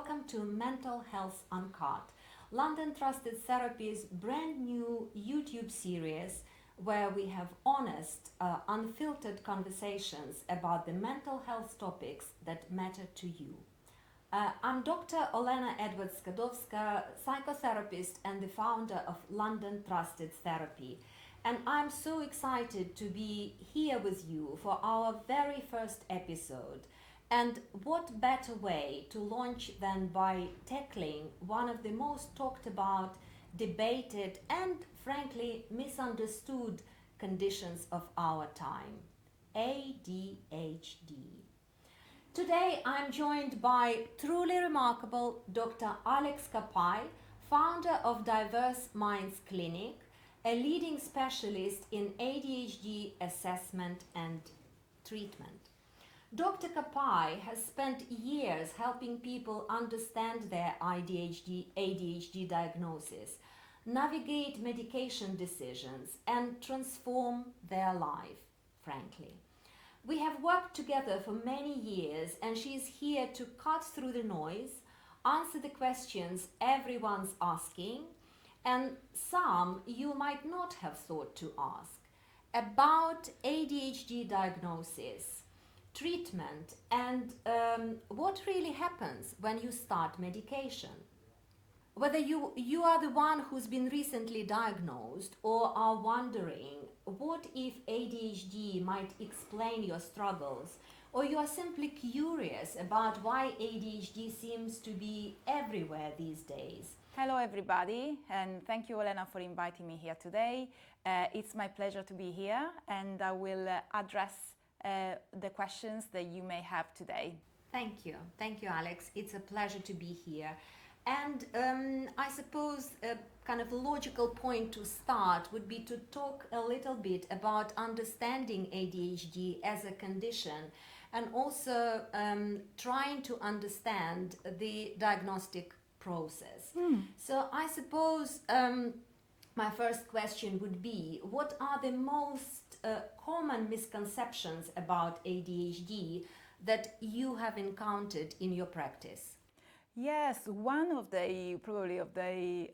welcome to Mental Health Uncut, London Trusted Therapy's brand new YouTube series where we have honest, unfiltered conversations about the mental health topics that matter to you. I'm Dr Olena Edwards-Skadowska, psychotherapist and the founder of London Trusted Therapy. And I'm so excited to be here with you for our very first episode. And what better way to launch than by tackling one of the most talked about, debated, and frankly misunderstood conditions of our time, ADHD. Today I'm joined by truly remarkable Dr Alex Cappai, founder of Diverse Minds Clinic, a leading specialist in ADHD assessment and treatment. Dr. Cappai has spent years helping people understand their ADHD diagnosis, navigate medication decisions, and transform their life, frankly. We have worked together for many years, and she is here to cut through the noise, answer the questions everyone's asking, and some you might not have thought to ask about ADHD diagnosis, treatment, and what really happens when you start medication. Whether you are the one who's been recently diagnosed or are wondering what if ADHD might explain your struggles, or you are simply curious about why ADHD seems to be everywhere these days. Hello everybody, and thank you Olena for inviting me here today. It's my pleasure to be here, and I will address the questions that you may have today. Thank you, Alex. It's a pleasure to be here. And I suppose a kind of logical point to start would be to talk a little bit about understanding ADHD as a condition, and also trying to understand the diagnostic process. So I suppose my first question would be, what are the most common misconceptions about ADHD that you have encountered in your practice? Yes, one of the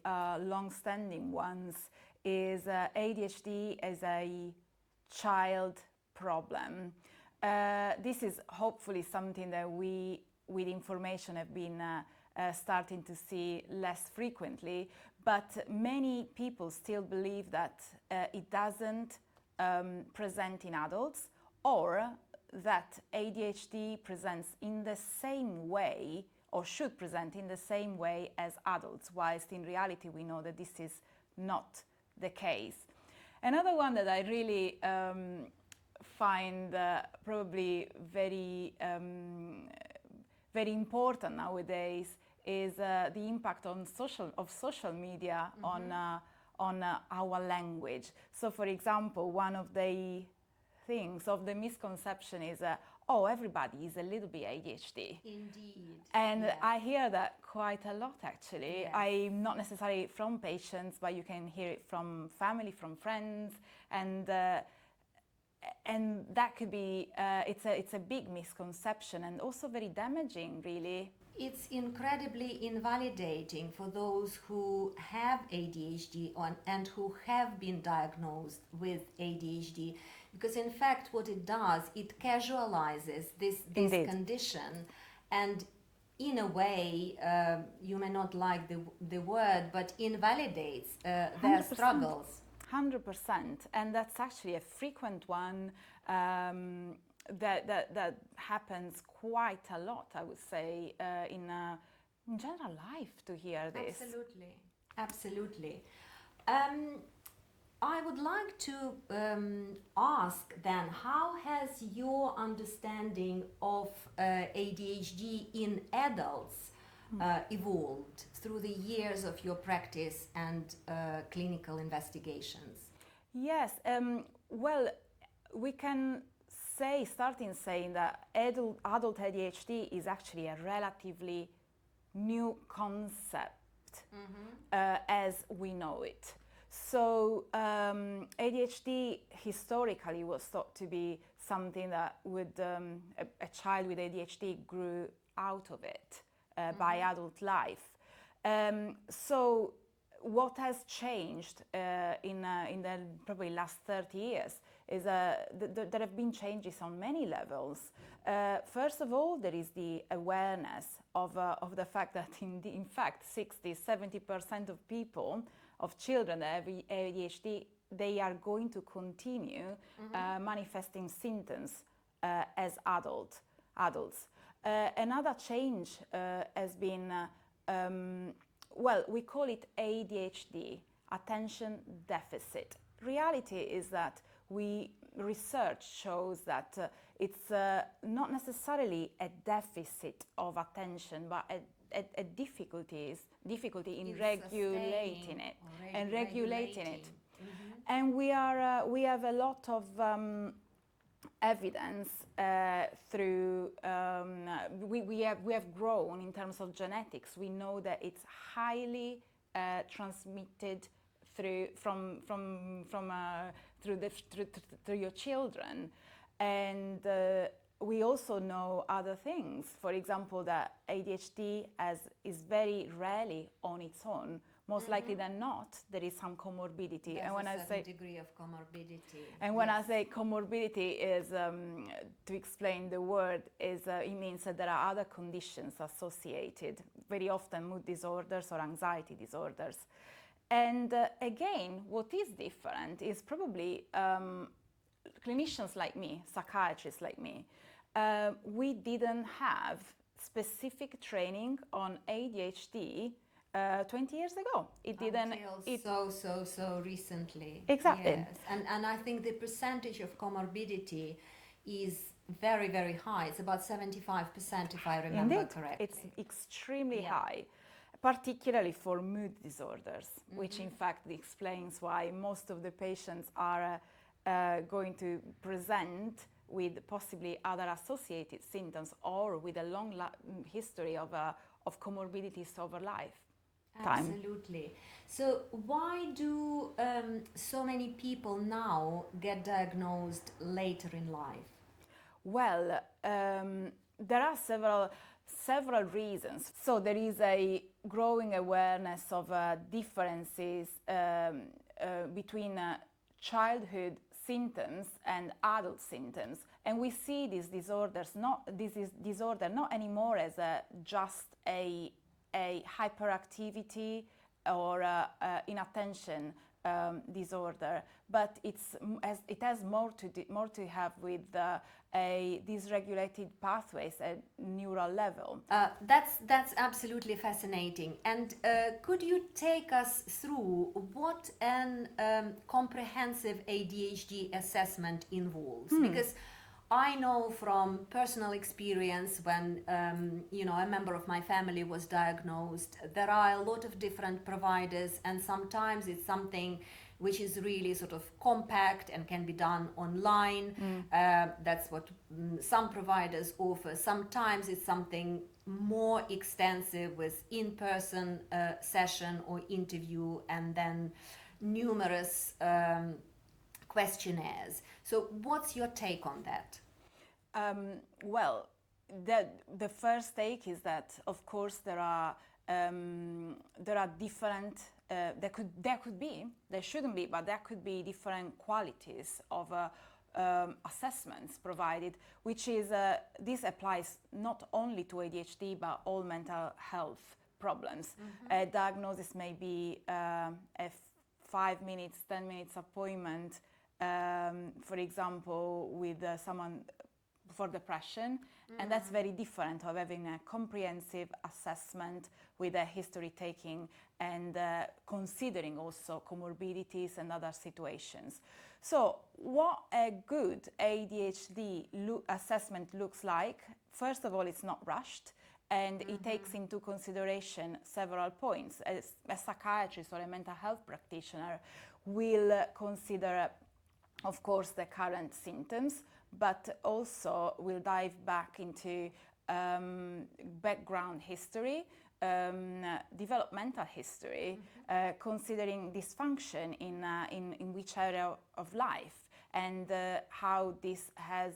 long-standing ones is ADHD as a child problem. This is hopefully something that we, with information, have been starting to see less frequently, but many people still believe that it doesn't present in adults, or that ADHD presents in the same way or should present in the same way as adults, whilst in reality we know that this is not the case. Another one that I really find probably very important nowadays is the impact of social media on our language. So, for example, one of the things of the misconception is, oh, everybody is a little bit ADHD. Indeed. And yes. I hear that quite a lot, actually. Yes. I'm not necessarily from patients, but you can hear it from family, from friends, and that could be, it's a big misconception and also very damaging, really. It's incredibly invalidating for those who have ADHD and who have been diagnosed with ADHD, because in fact what it does, it casualizes this condition, and in a way, you may not like the word, but invalidates their struggles. 100%, and that's actually a frequent one that happens quite a lot, I would say, in general life, to hear this. Absolutely. I would like to ask then, how has your understanding of ADHD in adults evolved through the years of your practice and clinical investigations? Yes, well, we can starting saying that adult ADHD is actually a relatively new concept as we know it. So ADHD historically was thought to be something that would a child with ADHD grew out of it. by adult life. So what has changed in the probably last 30 years is there have been changes on many levels. First of all, there is the awareness of the fact that in fact 60-70% of people, of children that have ADHD, they are going to continue manifesting symptoms as adults. Another change has been, well, we call it ADHD, attention deficit. Reality is that research shows that it's not necessarily a deficit of attention, but a difficulty in regulating it and regulating it. And we have a lot of evidence through we have grown in terms of genetics. We know that it's highly transmitted through your children, and we also know other things. For example, that ADHD is very rarely on its own. Most likely than not, there is some comorbidity. There's and when a I certain say degree of comorbidity. And when I say comorbidity, is to explain the word, is it means that there are other conditions associated, very often mood disorders or anxiety disorders. And again, what is different is probably clinicians like me, psychiatrists like me, we didn't have specific training on ADHD 20 years ago. It didn't. So recently. Exactly. Yes. And I think the percentage of comorbidity is very, very high. It's about 75%, if I remember Indeed, correctly. it's extremely high, particularly for mood disorders, which in fact explains why most of the patients are going to present with possibly other associated symptoms or with a long history of comorbidities over life. Absolutely. So why do so many people now get diagnosed later in life? Well, there are several reasons. So there is a growing awareness of differences between childhood symptoms and adult symptoms, and we see these disorders not anymore as just a hyperactivity or inattention disorder, but it has more to have with dysregulated pathways at neural level. That's absolutely fascinating. And could you take us through what an comprehensive ADHD assessment involves? Because I know from personal experience when a member of my family was diagnosed, there are a lot of different providers, and sometimes it's something which is really sort of compact and can be done online. That's what some providers offer. Sometimes it's something more extensive with in-person session or interview, and then numerous questionnaires. So what's your take on that? Well, the first take is that, of course, there are different. There shouldn't be, but there could be different qualities of assessments provided, which is this applies not only to ADHD but all mental health problems. A diagnosis may be a 5 minutes, 10 minutes appointment, for example, with someone for depression, and that's very different of having a comprehensive assessment with a history taking and considering also comorbidities and other situations. So what a good ADHD assessment looks like, first of all, it's not rushed, and it takes into consideration several points. As a psychiatrist or a mental health practitioner will consider, of course, the current symptoms, but also will dive back into background history, developmental history, considering dysfunction in which area of life, and how this has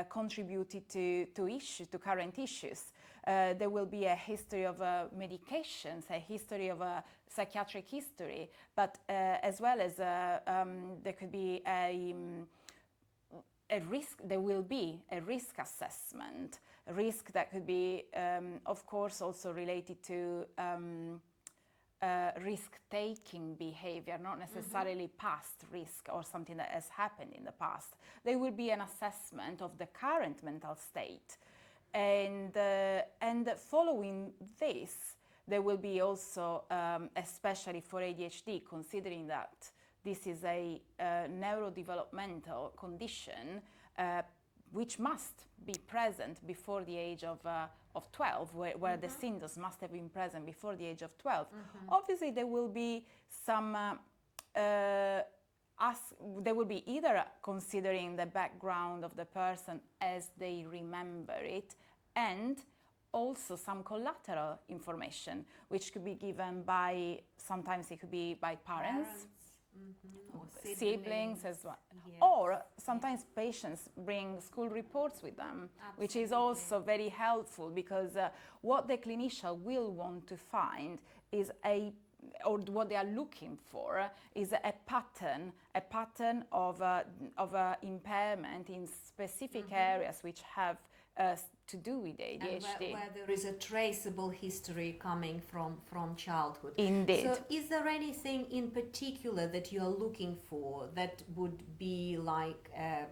contributed to current issues. There will be a history of medications, a history of a psychiatric history, but as well as there could be a risk. There will be a risk assessment, a risk that could be, of course, also related to risk-taking behavior, not necessarily past risk or something that has happened in the past. There will be an assessment of the current mental state, and following this, there will be also, especially for ADHD, considering that this is a neurodevelopmental condition which must be present before the age of 12, where the symptoms must have been present before the age of 12. Obviously, there will be some, there will be either considering the background of the person as they remember it, and also some collateral information, which could be given by, sometimes it could be by parents. Or siblings as well. Yes. Or sometimes patients bring school reports with them, which is also very helpful, because what the clinician will want to find is or what they are looking for is a pattern of impairment in specific areas which have to do with ADHD. And where there is a traceable history coming from childhood. Indeed. So is there anything in particular that you are looking for that would be like an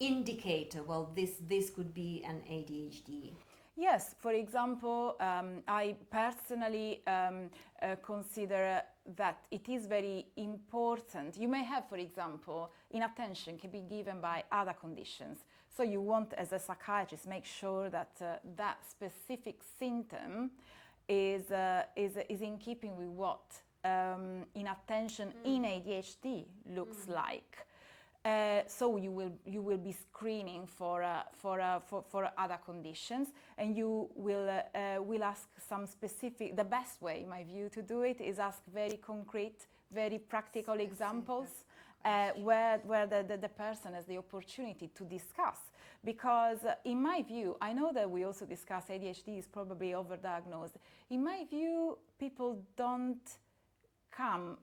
indicator, well, this could be an ADHD? Yes, for example, I personally consider that it is very important. You may have, for example, inattention can be given by other conditions. So you want, as a psychiatrist, make sure that that specific symptom is in keeping with what inattention in ADHD looks like. So you will be screening for other conditions, and you will ask some specific. The best way, in my view, to do it is ask very concrete, very practical examples where the person has the opportunity to discuss. Because in my view, I know that we also discuss ADHD is probably overdiagnosed. In my view, people don't come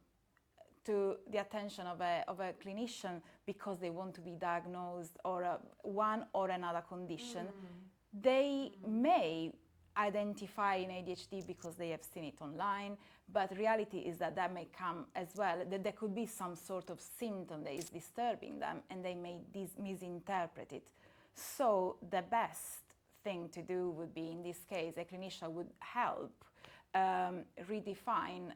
to the attention of a clinician because they want to be diagnosed or one or another condition. They may identify in ADHD because they have seen it online, but reality is that may come as well, that there could be some sort of symptom that is disturbing them, and they may misinterpret it. So the best thing to do would be, in this case, a clinician would help redefine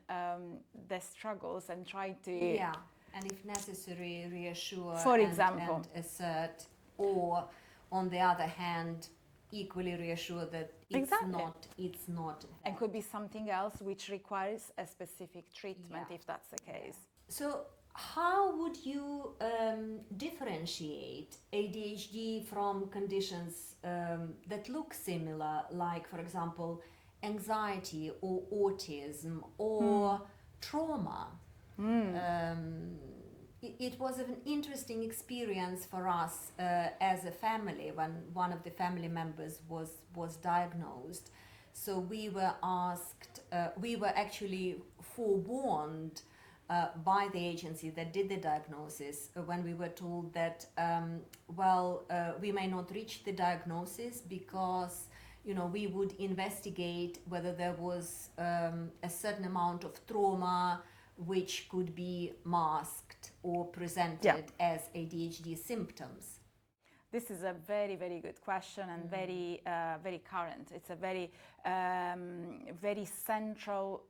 the struggles and try to... Yeah, and if necessary, reassure for example, and assert, or on the other hand, equally reassure that it's not. And could be something else which requires a specific treatment, if that's the case. So how would you differentiate ADHD from conditions that look similar, like, for example, anxiety or autism or trauma? It was an interesting experience for us as a family when one of the family members was diagnosed. So we were asked, we were actually forewarned by the agency that did the diagnosis when we were told that, we may not reach the diagnosis because we would investigate whether there was a certain amount of trauma which could be masked or presented as ADHD symptoms. This is a very, very good question and very, very current. It's a very, very central,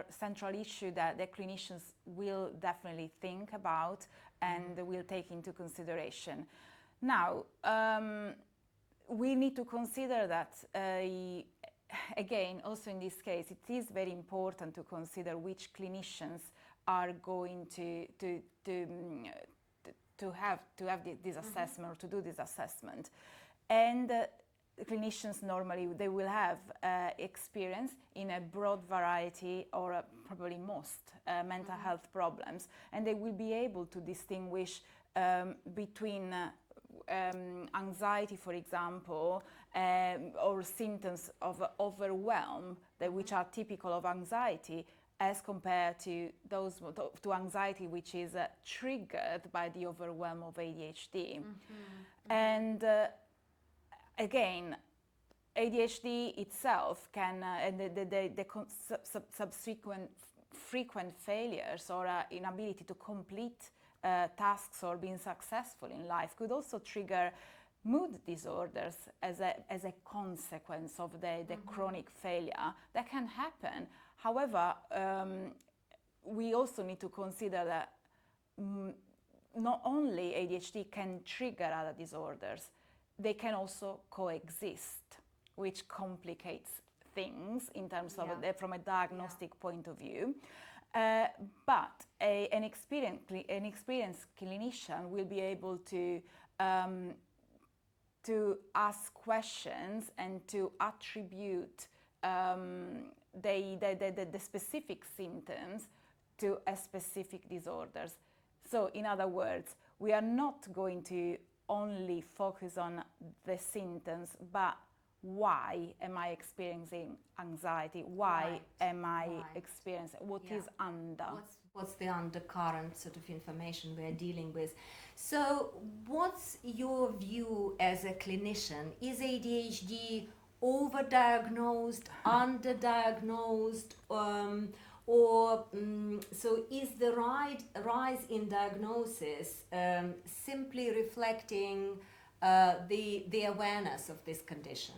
central issue that the clinicians will definitely think about and will take into consideration. Now, we need to consider that, again, also in this case, it is very important to consider which clinicians are going to have this assessment or to do this assessment. And clinicians normally, they will have experience in a broad variety or probably most mental health problems, and they will be able to distinguish between anxiety, for example, or symptoms of overwhelm, which are typical of anxiety, as compared to those to anxiety which is triggered by the overwhelm of ADHD. And again, ADHD itself can, and the subsequent frequent failures or inability to complete tasks or being successful in life could also trigger mood disorders as a consequence of the chronic failure that can happen. However, we also need to consider that not only ADHD can trigger other disorders, they can also coexist, which complicates things in terms of from a diagnostic point of view. But an experienced clinician will be able to ask questions and to attribute the specific symptoms to a specific disorders. So in other words, we are not going to only focus on the symptoms, but why am I experiencing anxiety? Why am I experiencing, what is under? What's the undercurrent sort of information we're dealing with? So what's your view as a clinician? Is ADHD overdiagnosed, underdiagnosed, so is the rise in diagnosis simply reflecting the awareness of this condition?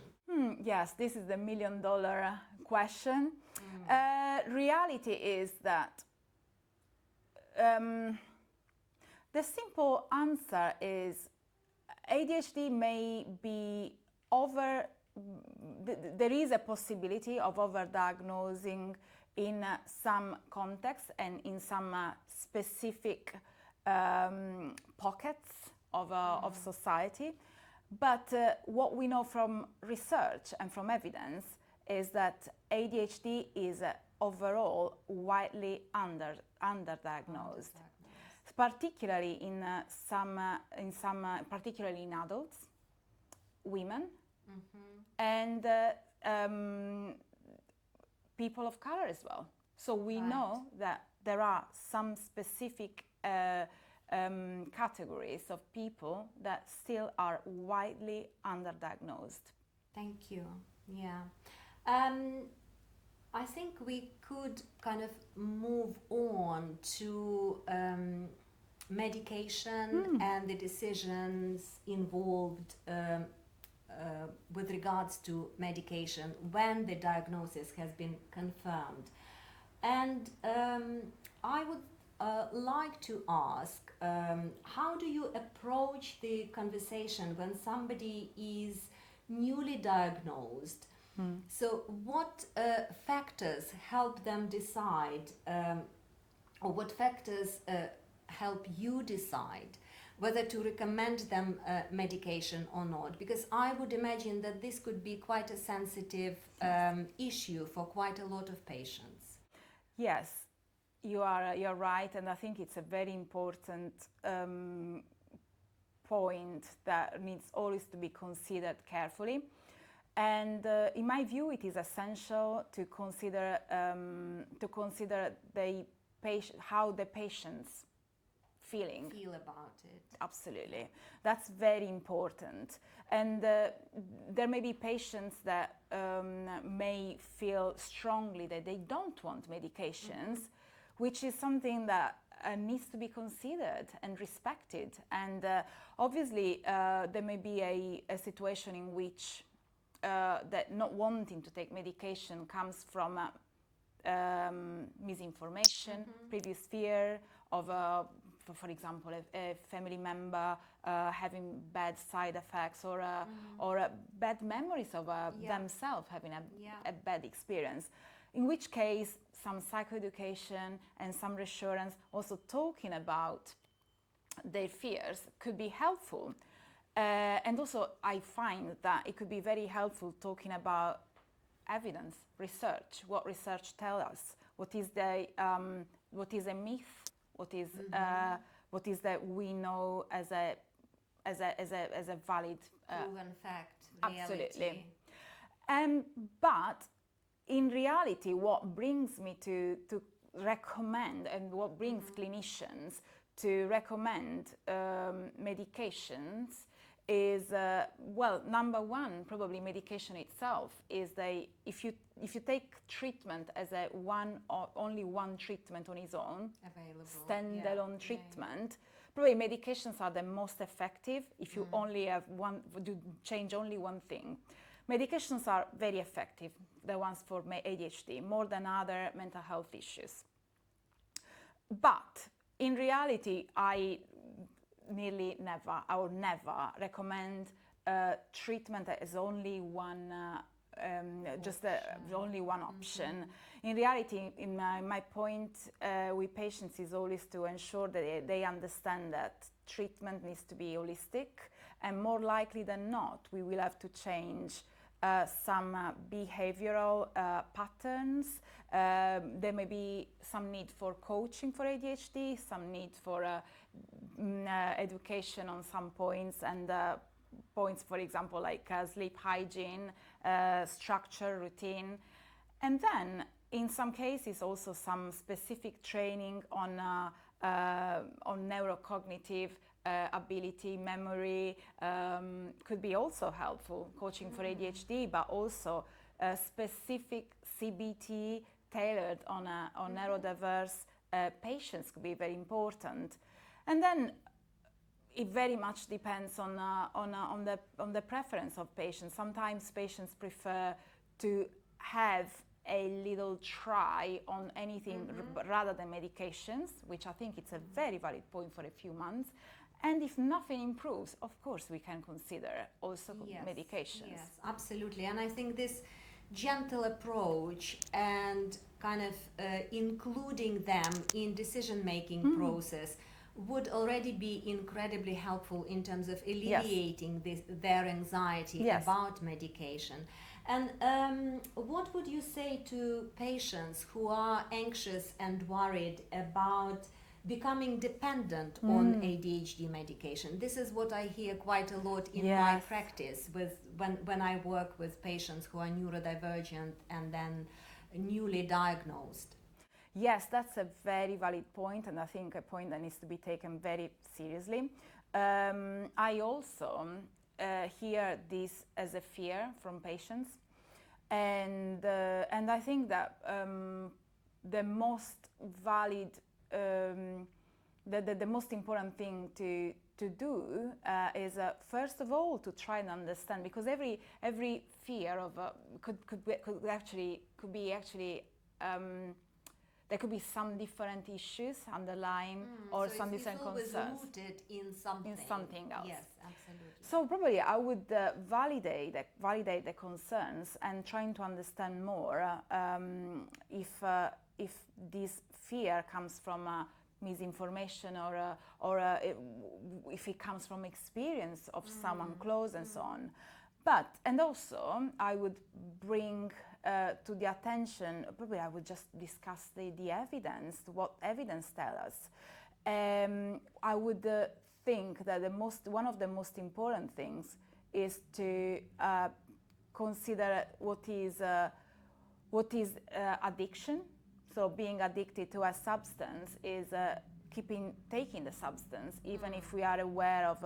Yes, this is the million-dollar question. Reality is that the simple answer is ADHD may be there is a possibility of overdiagnosing in some contexts and in some specific pockets of society. But what we know from research and from evidence is that ADHD is overall widely underdiagnosed, particularly particularly in adults, women, and people of color as well. So we know that there are some specific categories of people that still are widely underdiagnosed. Thank you. Yeah. I think we could kind of move on to medication and the decisions involved with regards to medication when the diagnosis has been confirmed. And I would like to ask, how do you approach the conversation when somebody is newly diagnosed? So what factors help them decide, or what factors help you decide whether to recommend them medication or not? Because I would imagine that this could be quite a sensitive issue for quite a lot of patients. Yes, you're right, and I think it's a very important point that needs always to be considered carefully. And in my view, it is essential to consider the patient, how the patient's feel about it. Absolutely, that's very important. And there may be patients that may feel strongly that they don't want medications, which is something that needs to be considered and respected. And obviously, there may be a situation in which that not wanting to take medication comes from misinformation, previous fear of, for example, a family member having bad side effects or bad memories of themselves having a bad experience. In which case, some psychoeducation and some reassurance, also talking about their fears, could be helpful. And also, I find that it could be very helpful talking about evidence, research, what research tells us, what is a myth, what is that we know as a as a valid proven fact, reality. absolutely. But in reality, what brings me to recommend, and what brings clinicians to recommend medications is, well, number one, probably medication itself is if you take treatment as only one treatment on its own, Available. standalone treatment, probably medications are the most effective if you only have change only one thing. Medications are very effective, the ones for ADHD, more than other mental health issues. But in reality, I nearly never, I would never recommend treatment as only one, only one option. In reality, in my point with patients is always to ensure that they understand that treatment needs to be holistic, and more likely than not, we will have to change some behavioral patterns. There may be some need for coaching for ADHD, some need for education on some points, and points, for example, like sleep hygiene, structure, routine. And then, in some cases, also some specific training on neurocognitive ability, memory could be also helpful, coaching for ADHD, but also specific CBT tailored on neurodiverse patients could be very important. And then it very much depends on the preference of patients. Sometimes patients prefer to have a little try on anything rather than medications, which I think it's a very valid point for a few months. And if nothing improves, of course, we can consider also medications. Yes, absolutely. And I think this gentle approach and kind of including them in decision-making process would already be incredibly helpful in terms of alleviating their anxiety about medication. And what would you say to patients who are anxious and worried about becoming dependent on ADHD medication? This is what I hear quite a lot in my practice when I work with patients who are neurodivergent and then newly diagnosed. Yes, that's a very valid point, and I think a point that needs to be taken very seriously. I also hear this as a fear from patients, and I think that the most valid, the most important thing to do is first of all to try and understand, because every fear of could be actually there could be some different issues underlying or so some different concerns. It's rooted in something else. Yes, absolutely. So probably I would validate the concerns and trying to understand more if this fear comes from misinformation or if it comes from experience of someone close and so on. And also I would bring to the attention, probably I would just discuss the evidence, what evidence tells us. I would think that one of the most important things is to consider what is addiction. So being addicted to a substance is taking the substance, even if we are aware of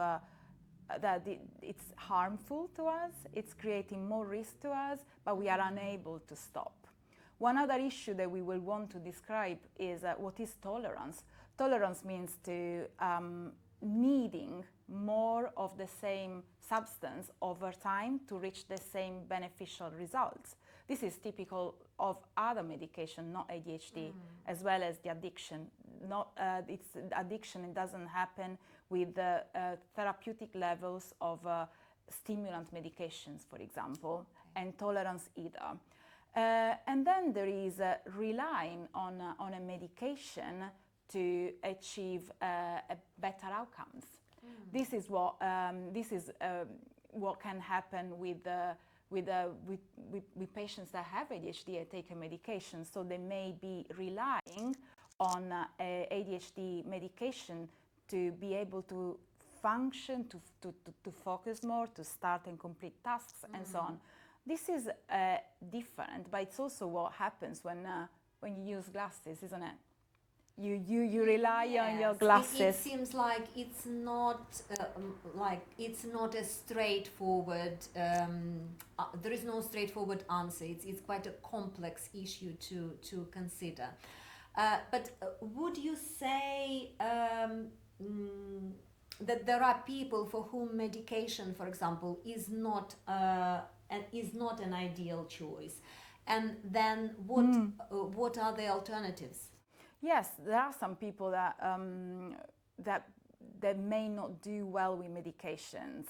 that it's harmful to us, it's creating more risk to us, but we are unable to stop. One other issue that we will want to describe is what is tolerance. Tolerance means to needing more of the same substance over time to reach the same beneficial results. This is typical of other medication, not ADHD, as well as the addiction. It's addiction, it doesn't happen with the therapeutic levels of stimulant medications, for example, and tolerance either. And then there is relying on a medication to achieve better outcomes. This is what can happen with patients that have ADHD and take a medication. So they may be relying on ADHD medication to be able to function, to focus more, to start and complete tasks, and so on. This is different, but it's also what happens when you use glasses, isn't it? You rely on your glasses. It seems like it's not a straightforward. There is no straightforward answer. It's quite a complex issue to consider. But would you say that there are people for whom medication, for example, is not an ideal choice, and then what are the alternatives? Yes, there are some people that may not do well with medications.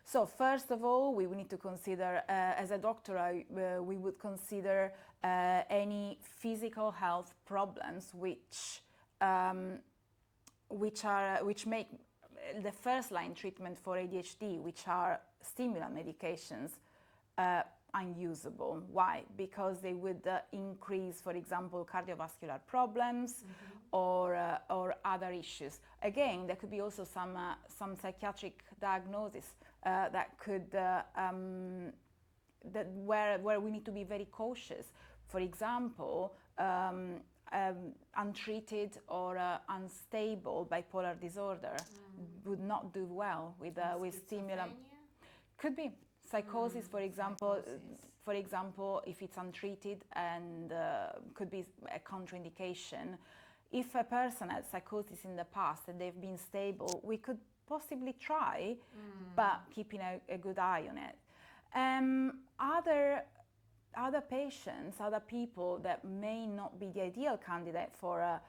So first of all, we need to consider, as a doctor, we would consider any physical health problems which make the first line treatment for ADHD, which are stimulant medications, unusable. Why? Because they would increase, for example, cardiovascular problems or other issues. Again, there could be also some psychiatric diagnosis that could where we need to be very cautious. For example, untreated or unstable bipolar disorder would not do well with stimulant. Could be. Psychosis, for example, if it's untreated, and could be a contraindication. If a person had psychosis in the past and they've been stable, we could possibly try, but keeping a good eye on it. Other patients, other people that may not be the ideal candidate for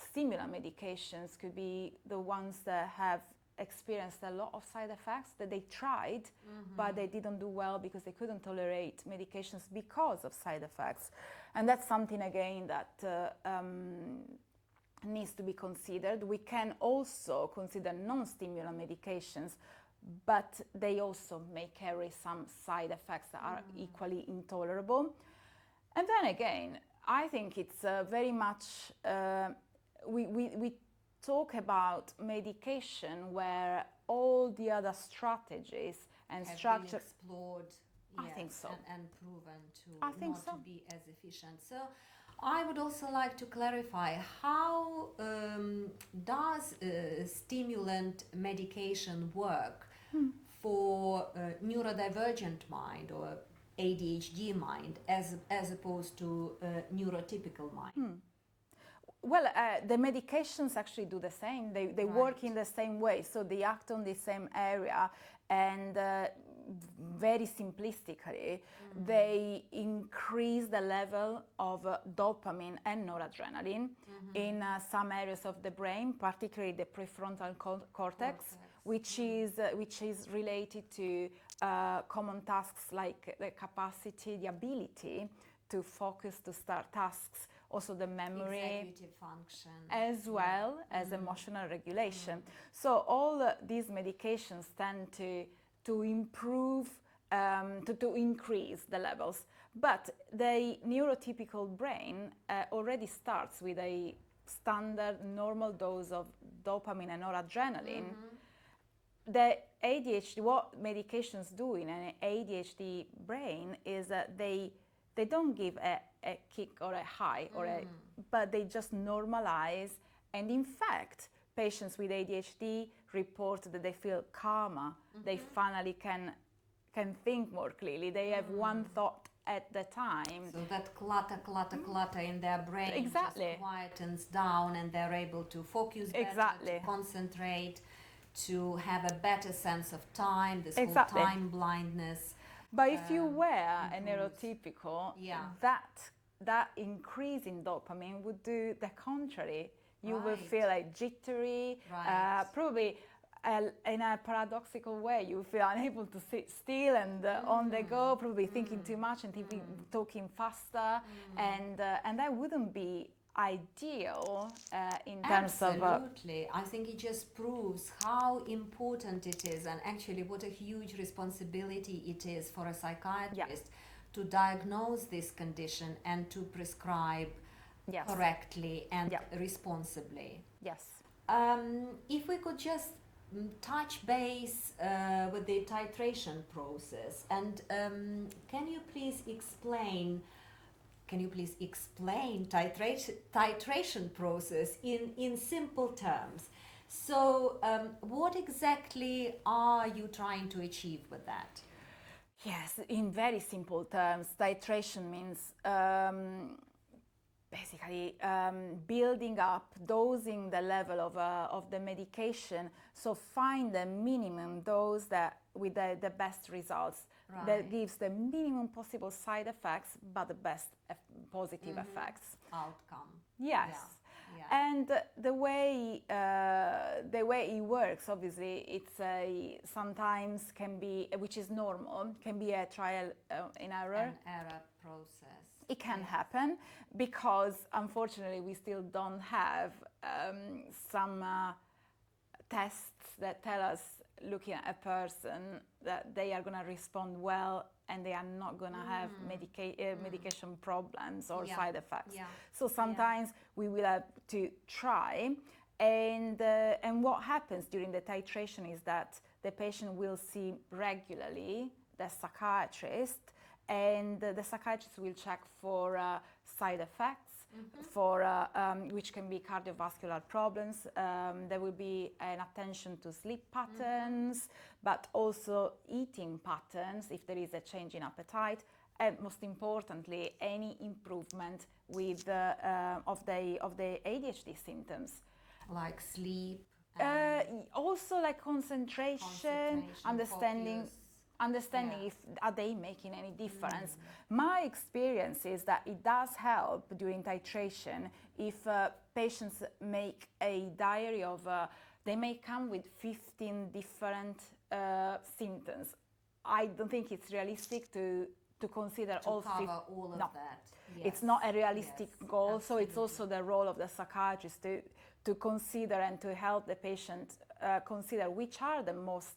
stimulant medications could be the ones that have experienced a lot of side effects, that they tried, but they didn't do well because they couldn't tolerate medications because of side effects. And that's something, again, that needs to be considered. We can also consider non-stimulant medications, but they also may carry some side effects that are equally intolerable. And then again, I think it's very much, we talk about medication where all the other strategies and structures have been explored, I think so, and proven to to be as efficient. So I would also like to clarify, how does stimulant medication work for neurodivergent mind or ADHD mind as opposed to neurotypical mind? Well, the medications actually do the same. They work in the same way, so they act on the same area, and very simplistically, they increase the level of dopamine and noradrenaline in some areas of the brain, particularly the prefrontal cortex, which is related to common tasks like the capacity, the ability to focus, to start tasks, also the memory, executive function, as well as emotional regulation. So all these medications tend to improve, to increase the levels. But the neurotypical brain already starts with a standard normal dose of dopamine and noradrenaline. The ADHD, what medications do in an ADHD brain is that they don't give a kick or a high, but they just normalize. And in fact, patients with ADHD report that they feel calmer. They finally can think more clearly. They have one thought at the time. So that clutter in their brain just quietens down, and they're able to focus better, to concentrate, to have a better sense of time, this whole time blindness. But if you were a neurotypical, that increase in dopamine would do the contrary. You will feel like jittery, probably in a paradoxical way. You feel unable to sit still and on the go, probably thinking too much and talking faster, and that wouldn't be ideal in terms of... Absolutely. I think it just proves how important it is, and actually what a huge responsibility it is for a psychiatrist to diagnose this condition and to prescribe correctly and responsibly. Yes. If we could just touch base with the titration process, and can you please explain titration process in simple terms? So what exactly are you trying to achieve with that? Yes, in very simple terms, titration means basically building up, dosing the level of the medication, so find the minimum dose that with the best results, Right. that gives the minimum possible side effects but the best positive effects. Outcome. Yes. Yeah. And the way it works, obviously, it's sometimes can be, which is normal, can be a trial and error. An error process. It can happen because, unfortunately, we still don't have some tests that tell us, looking at a person, that they are going to respond well and they are not going to have medication problems or side effects. Yeah. So sometimes we will have to try, and what happens during the titration is that the patient will see regularly the psychiatrist, and the psychiatrist will check for side effects, for which can be cardiovascular problems. There will be an attention to sleep patterns, but also eating patterns if there is a change in appetite, and most importantly, any improvement with of the ADHD symptoms. Like sleep. Also like concentration, understanding if are they making any difference. My experience is that it does help during titration if patients make a diary of they may come with 15 different symptoms. I don't think it's realistic to consider to all cover all of that. Yes. It's not a realistic goal, absolutely. so it's also the role of the psychiatrist to consider and to help the patient consider which are the most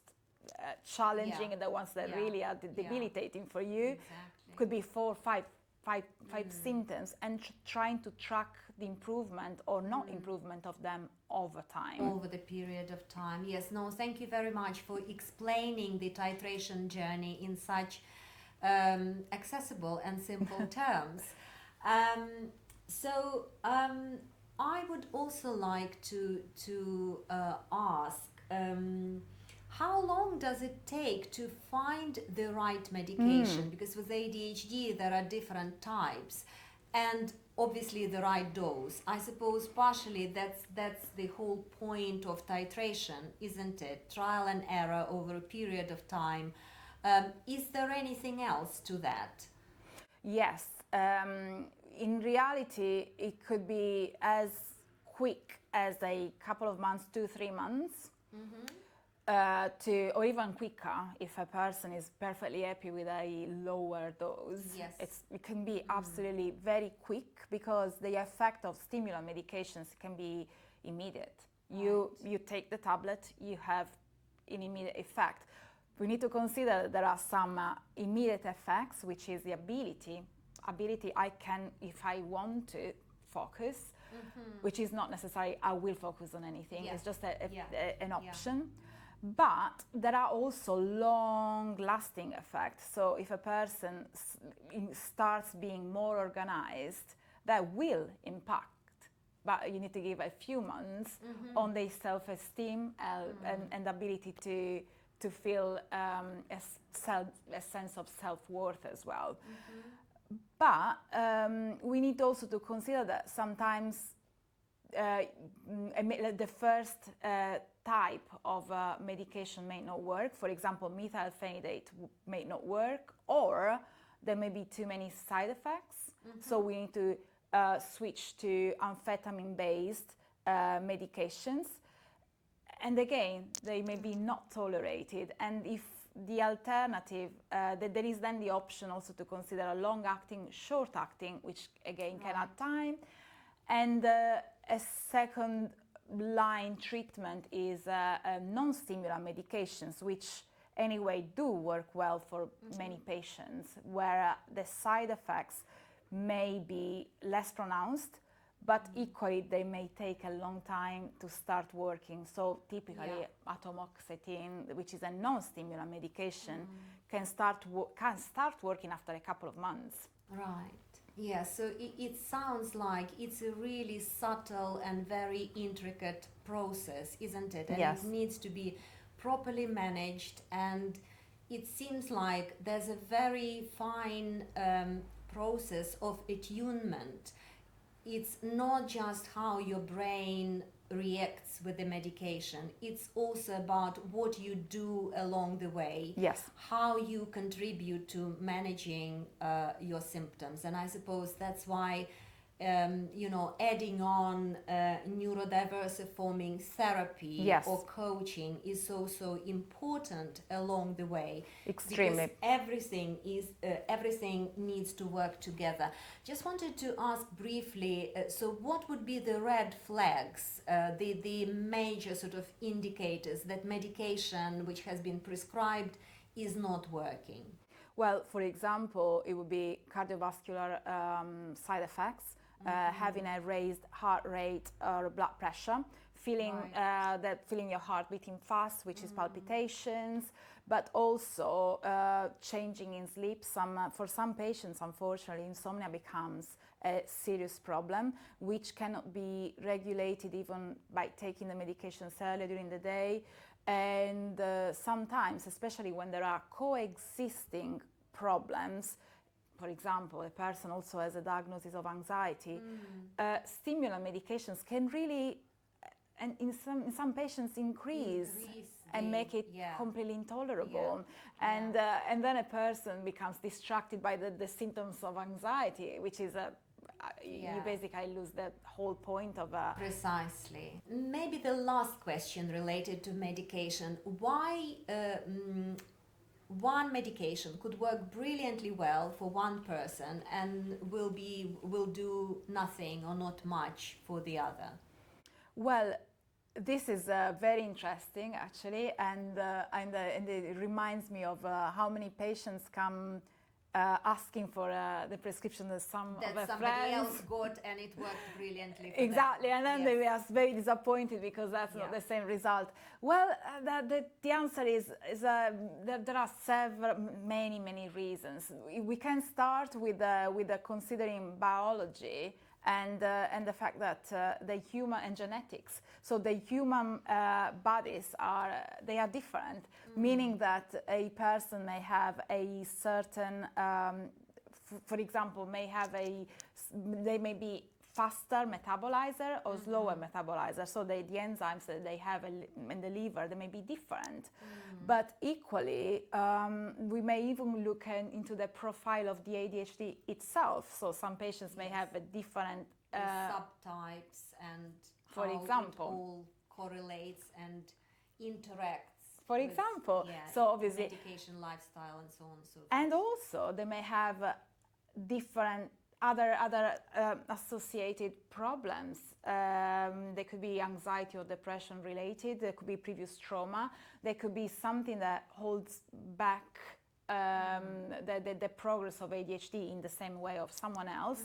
challenging and the ones that really are debilitating for you. Exactly. Could be 4, 5 symptoms, and trying to track the improvement or not improvement of them over time. Over the period of time. Yes, no, thank you very much for explaining the titration journey in such accessible and simple terms. So I would also like to ask, how long does it take to find the right medication? Because with ADHD there are different types, and obviously the right dose. I suppose partially that's the whole point of titration, isn't it? Trial and error over a period of time. Is there anything else to that? Yes. In reality, it could be as quick as a couple of months, 2-3 months. Or even quicker if a person is perfectly happy with a lower dose. Yes. It can be absolutely very quick because the effect of stimulant medications can be immediate. You take the tablet, you have an immediate effect. We need to consider there are some immediate effects, which is the ability I can, if I want to, focus, which is not necessarily I will focus on anything. It's just an option. But there are also long-lasting effects. So if a person starts being more organized, that will impact. But you need to give a few months on their self-esteem and ability to feel a sense of self-worth as well. But we need also to consider that sometimes the first type of medication may not work. For example, methylphenidate may not work, or there may be too many side effects. So we need to switch to amphetamine-based medications. And again, they may be not tolerated. And if the alternative, there is then the option also to consider a long-acting, short-acting, which again can add time. And a second line treatment is non-stimulant medications, which anyway do work well for many patients, where the side effects may be less pronounced, but equally they may take a long time to start working. So typically atomoxetine, which is a non-stimulant medication, can start working after a couple of months. Right. Yeah, so it sounds like it's a really subtle and very intricate process, isn't it? And Yes. it needs to be properly managed, and it seems like there's a very fine process of attunement. It's not just how your brain reacts with the medication, it's also about what you do along the way. Yes. How you contribute to managing your symptoms. And I suppose that's why adding on neurodiversiforming therapy or coaching is so important along the way. Extremely. Because everything needs to work together. Just wanted to ask briefly, so what would be the red flags, the major sort of indicators that medication which has been prescribed is not working? Well, for example, it would be cardiovascular side effects, having a raised heart rate or blood pressure, feeling your heart beating fast, which is palpitations, but also changing in sleep. For some patients, unfortunately, insomnia becomes a serious problem, which cannot be regulated even by taking the medications early during the day. And sometimes, especially when there are coexisting problems, for example, a person also has a diagnosis of anxiety, stimulant medications can really, and in some patients, increase and make it completely intolerable. And then a person becomes distracted by the symptoms of anxiety, which is you basically lose the whole point of Precisely. Maybe the last question related to medication. Why one medication could work brilliantly well for one person and will do nothing or not much for the other? Well, this is very interesting, actually, and it reminds me of how many patients come asking for the prescription that somebody else got and it worked brilliantly for exactly, them. And then they were very disappointed because that's not the same result. Well, the answer is there are many reasons. We can start with considering biology and the fact that the human and genetics. So the human bodies are different, meaning that a person may have a certain, for example, they may be faster metabolizer or slower metabolizer. So the enzymes that they have in the liver, they may be different. But equally, we may even look into the profile of the ADHD itself. So some patients may have a different subtypes and for example, it all correlates and interacts. For example, so obviously medication, lifestyle, and so on and so forth. And also they may have different other associated problems. They could be anxiety or depression related. There could be previous trauma. There could be something that holds back the progress of ADHD in the same way of someone else.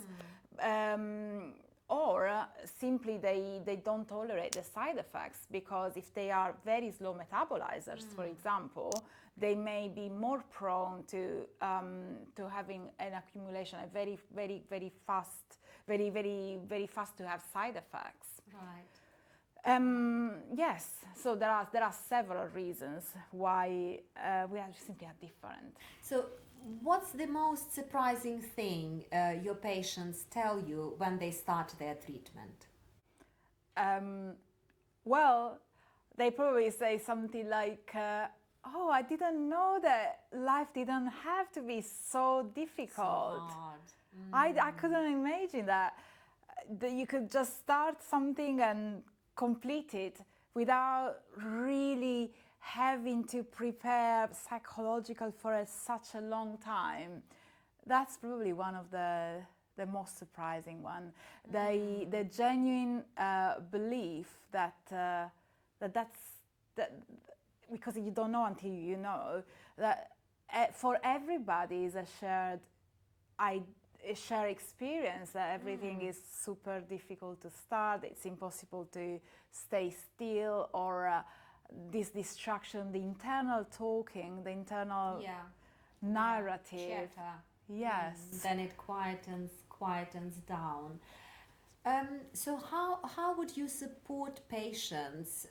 Or simply they don't tolerate the side effects, because if they are very slow metabolizers, for example, they may be more prone to having an accumulation, a very fast to have side effects. Right. Yes, so there are several reasons why we simply are different. So what's the most surprising thing your patients tell you when they start their treatment? Well, they probably say something like, oh, I didn't know that life didn't have to be so difficult. So hard. I couldn't imagine that you could just start something and complete it without really having to prepare psychologically for such a long time. That's probably one of the most surprising one. The genuine belief that because you don't know until you know, that for everybody is a shared share experience that everything is super difficult to start, it's impossible to stay still, or this distraction, the internal talking, the internal narrative. Chatter. Yes. Then it quietens down. So how would you support patients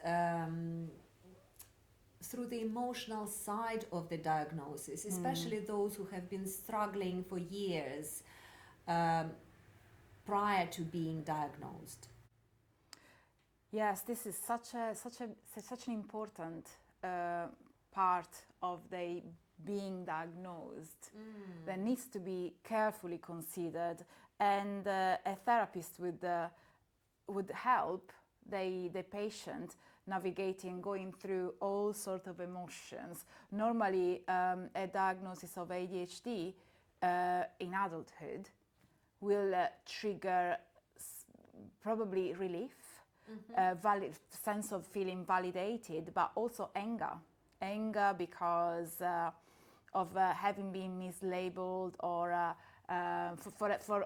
through the emotional side of the diagnosis, especially those who have been struggling for years prior to being diagnosed? Yes, this is such an important part of the being diagnosed that needs to be carefully considered, and a therapist would help the patient navigating, going through all sorts of emotions. Normally, a diagnosis of ADHD in adulthood will trigger probably relief, sense of feeling validated, but also anger because of having been mislabeled, or for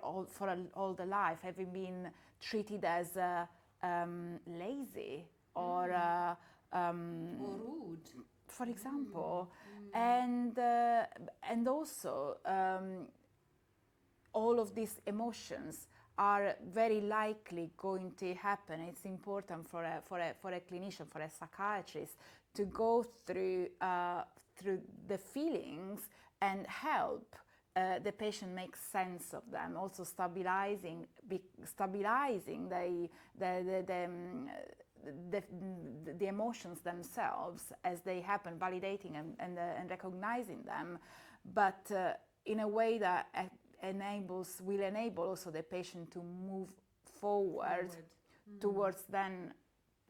all the life, having been treated as lazy or rude, for example. And also all of these emotions are very likely going to happen. It's important for a clinician, for a psychiatrist, to go through the feelings and help the patient make sense of them. Also stabilizing the emotions themselves as they happen, validating and recognizing them, but in a way that will enable also the patient to move forward towards then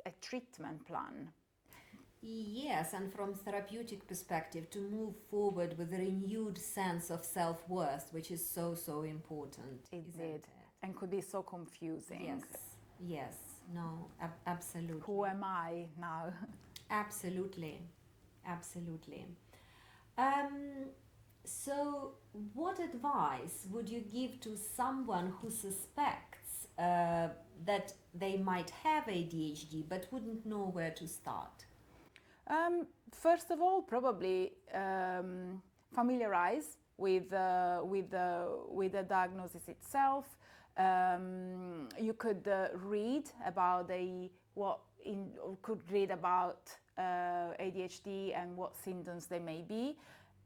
a treatment plan. Yes, and from therapeutic perspective, to move forward with a renewed sense of self-worth, which is so important. It and could be so confusing. Yes, no, absolutely. Who am I now? Absolutely. So what advice would you give to someone who suspects that they might have ADHD but wouldn't know where to start? First of all, probably familiarize with the diagnosis itself. You could read about ADHD and what symptoms they may be.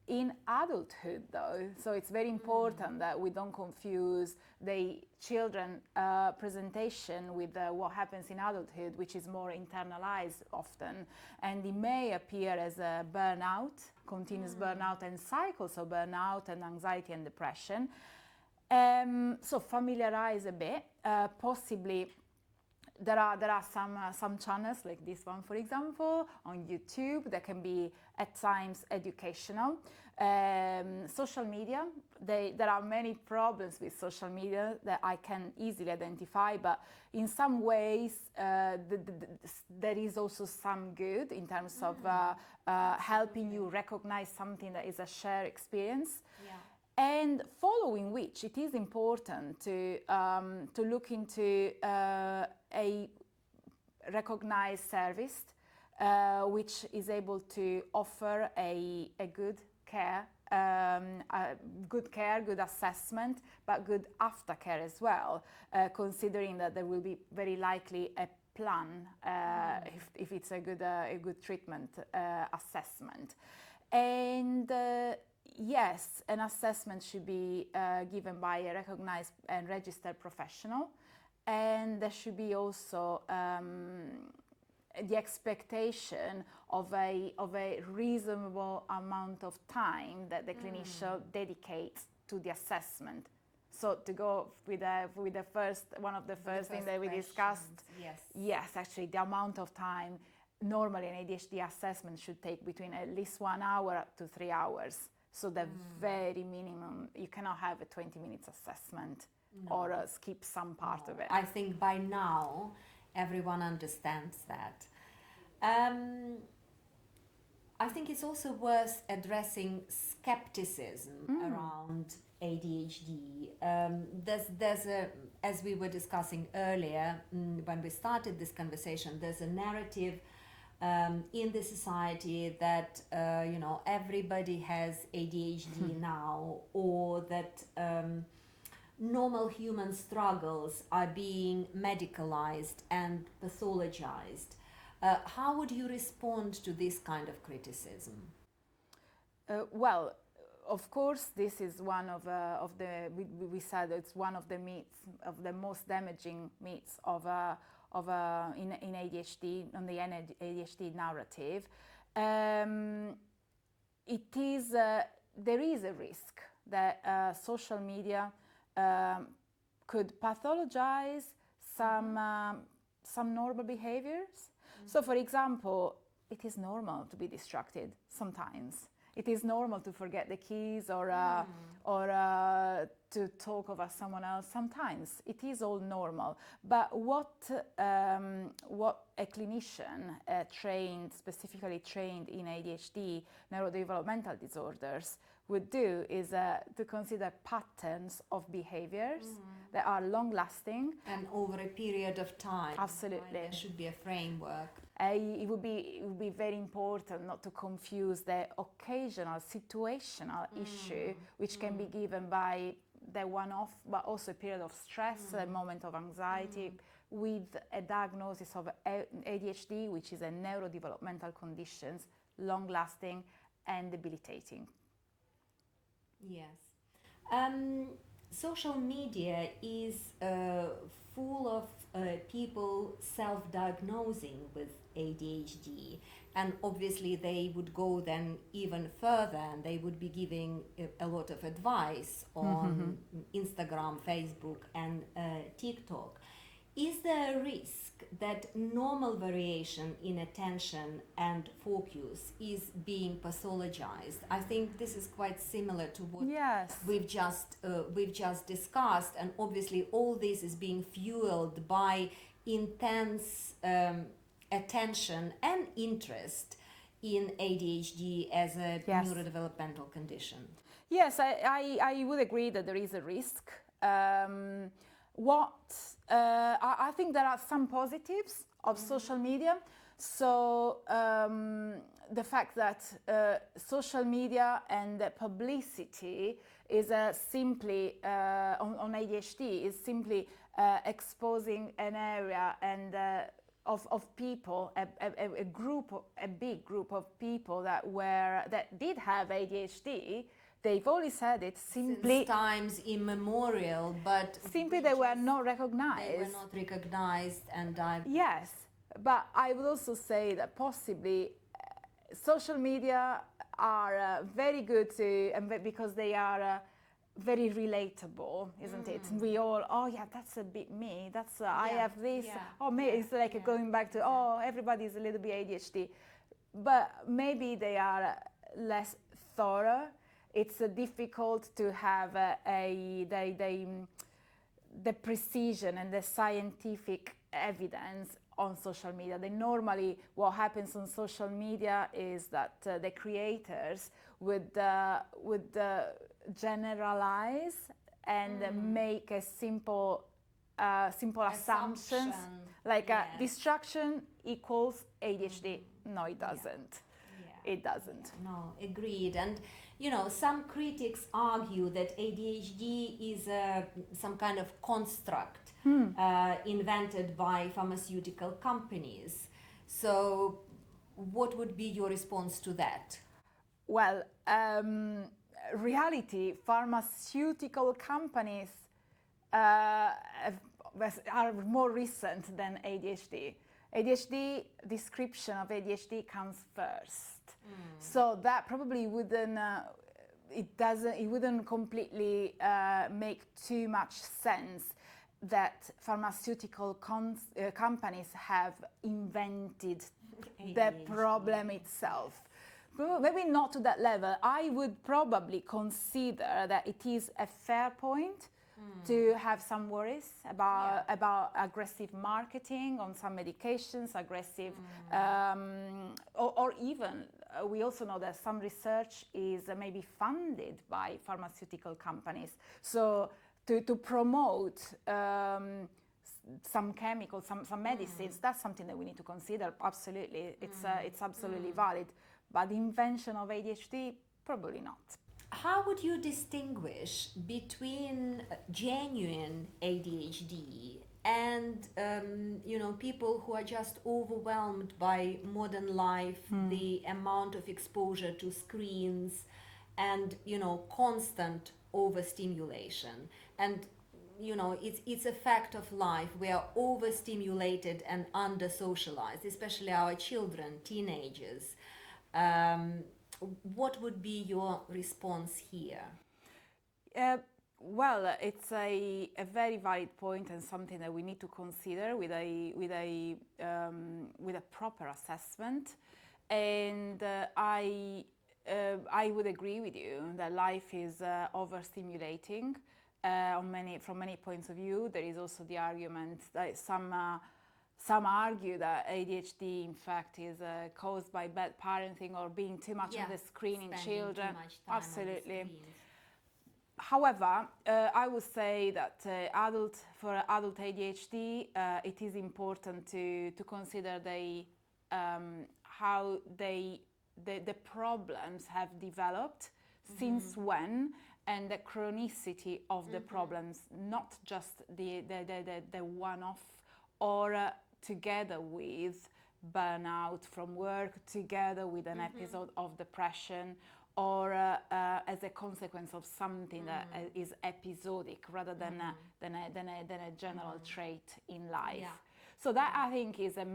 In adulthood, though, so it's very important that we don't confuse the children presentation with what happens in adulthood, which is more internalized often, and it may appear as a burnout, continuous burnout, and cycles of burnout and anxiety and depression. So familiarize a bit. Possibly there are some channels like this one, for example, on YouTube that can be at times educational. Social media, there are many problems with social media that I can easily identify, but in some ways there is also some good in terms of helping you recognize something that is a shared experience. And following which, it is important to look into a recognized service which is able to offer a good care, good assessment, but good aftercare as well, considering that there will be very likely a plan if it's a good treatment assessment. And yes, an assessment should be given by a recognized and registered professional, and there should be also the expectation of a reasonable amount of time that the clinician dedicates to the assessment. So to go with the first thing that we discussed, yes, actually the amount of time. Normally an ADHD assessment should take between at least 1 hour to 3 hours. So the very minimum, you cannot have a 20 minutes assessment or skip some part of it. I think by now everyone understands that. I think it's also worth addressing skepticism around ADHD. There's a, as we were discussing earlier, when we started this conversation, there's a narrative in the society that everybody has ADHD now, or that normal human struggles are being medicalized and pathologized. How would you respond to this kind of criticism? Well, of course, this is one of the, we said it's one of the myths, of the most damaging myths in ADHD, on the ADHD narrative. It is, there is a risk that social media could pathologize some normal behaviors. So, for example, it is normal to be distracted sometimes. It is normal to forget the keys or to talk over someone else sometimes. It is all normal. But what a clinician specifically trained in ADHD, neurodevelopmental disorders, would do is to consider patterns of behaviors that are long-lasting. And over a period of time. Absolutely. Right? There should be a framework. It would be very important not to confuse the occasional situational issue, which can be given by the one-off, but also a period of stress, a moment of anxiety, with a diagnosis of ADHD, which is a neurodevelopmental condition, long-lasting and debilitating. Yes. Social media is full of people self-diagnosing with ADHD, and obviously they would go then even further, and they would be giving a lot of advice on Instagram, Facebook, and TikTok. Is there a risk that normal variation in attention and focus is being pathologized? I think this is quite similar to what we've just discussed, and obviously all this is being fueled by intense attention and interest in ADHD as a neurodevelopmental condition. Yes, I would agree that there is a risk. I think there are some positives of social media. So the fact that social media and the publicity is simply on ADHD is simply exposing an area and of people, a big group of people that did have ADHD. They've always said it simply since times immemorial, but simply they were not recognized. They were not recognized and diagnosed. Yes, but I would also say that possibly social media are very good because they are very relatable, isn't it? We all, oh yeah, that's a bit me. That's I have this. Yeah. Oh, maybe it's like going back to everybody's a little bit ADHD, but maybe they are less thorough. It's difficult to have the precision and the scientific evidence on social media. Normally, what happens on social media is that the creators would generalize and make a simple assumptions, like distraction equals ADHD. No, it doesn't. It doesn't. No, agreed. And some critics argue that ADHD is some kind of construct invented by pharmaceutical companies. So what would be your response to that? Well, reality, pharmaceutical companies are more recent than ADHD. ADHD, description of ADHD comes first. So that probably wouldn't completely make too much sense that pharmaceutical companies have invented the problem itself. Maybe not to that level. I would probably consider that it is a fair point to have some worries about aggressive marketing on some medications, aggressive or even we also know that some research is maybe funded by pharmaceutical companies. So to promote some chemicals, some medicines, that's something that we need to consider. Absolutely, it's absolutely valid. But the invention of ADHD, probably not. How would you distinguish between genuine ADHD and people who are just overwhelmed by modern life, the amount of exposure to screens, and constant overstimulation? And it's a fact of life. We are overstimulated and under socialized, especially our children, teenagers. What would be your response here? Well, it's a very valid point and something that we need to consider with a proper assessment. And I would agree with you that life is overstimulating from many points of view. There is also the argument that some argue that ADHD, in fact, is caused by bad parenting or being too much on the screen in children. Too much time Absolutely. On the screens. However, I would say that for adult ADHD, it is important to consider how the problems have developed, since when, and the chronicity of the problems, not just the one-off, or together with burnout from work, together with an episode of depression, or as a consequence of something that is episodic rather than a general trait in life. Yeah. So that, I think, is a